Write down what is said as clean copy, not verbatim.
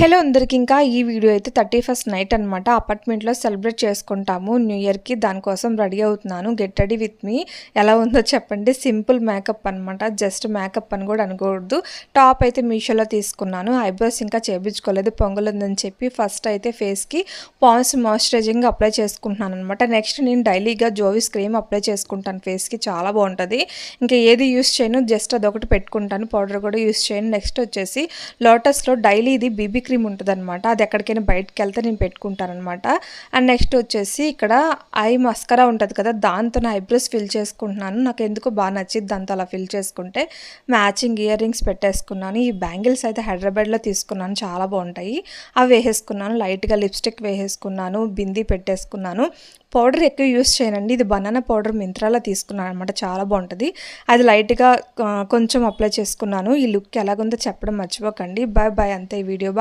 Hello అందరికి ఇంకా ఈ వీడియో అయితే 31st నైట్ అనమాట అపార్ట్మెంట్లో సెలబ్రేట్ చేసుకుంటాము న్యూ ఇయర్కి. దానికోసం రెడీ అవుతున్నాను. Get ready with me. ఎలా ఉందో చెప్పండి. సింపుల్ మేకప్ అనమాట, జస్ట్ మేకప్ అని కూడా అనకూడదు. టాప్ అయితే మీషోలో తీసుకున్నాను. ఐబ్రోస్ ఇంకా చేయించుకోలేదు, పొంగల్ ఉందని చెప్పి. ఫస్ట్ అయితే ఫేస్కి పాన్స్ మాయిశ్చరైజింగ్ అప్లై చేసుకుంటున్నాను అనమాట. నెక్స్ట్ నేను డైలీగా జోవిస్ క్రీమ్ అప్లై చేసుకుంటాను ఫేస్కి, చాలా బాగుంటుంది. ఇంకా ఏది యూస్ చేయను, జస్ట్ అదొకటి పెట్టుకుంటాను. పౌడర్ కూడా యూస్ చేయను. నెక్స్ట్ వచ్చేసి లోటస్లో డైలీ ఇది బీబీ క్రీమ్ ఉంటుందన్నమాట. అది ఎక్కడికైనా బయటకు వెళ్తే నేను పెట్టుకుంటానమాట. అండ్ నెక్స్ట్ వచ్చేసి ఇక్కడ ఐ మస్కరా ఉంటుంది కదా, దాంతో నా ఐబ్రోస్ ఫిల్ చేసుకుంటున్నాను. నాకు ఎందుకు బాగా నచ్చింది దాంతో అలా ఫిల్ చేసుకుంటే. మ్యాచింగ్ ఇయర్ రింగ్స్ పెట్టేసుకున్నాను. ఈ బ్యాంగిల్స్ అయితే హైదరాబాద్లో తీసుకున్నాను, చాలా బాగుంటాయి. అవి వేసేసుకున్నాను. లైట్గా లిప్స్టిక్ వేసేసుకున్నాను, బిందీ పెట్టేసుకున్నాను. పౌడర్ ఎక్కువ యూస్ చేయనండి. ఇది బనానా పౌడర్ మింత్రాలో తీసుకున్నాను అనమాట, చాలా బాగుంటుంది. అది లైట్గా కొంచెం అప్లై చేసుకున్నాను. ఈ లుక్ ఎలాగుందో చెప్పడం మర్చిపోకండి. బాయ్ బాయ్, అంతే ఈ వీడియో. బాయ్.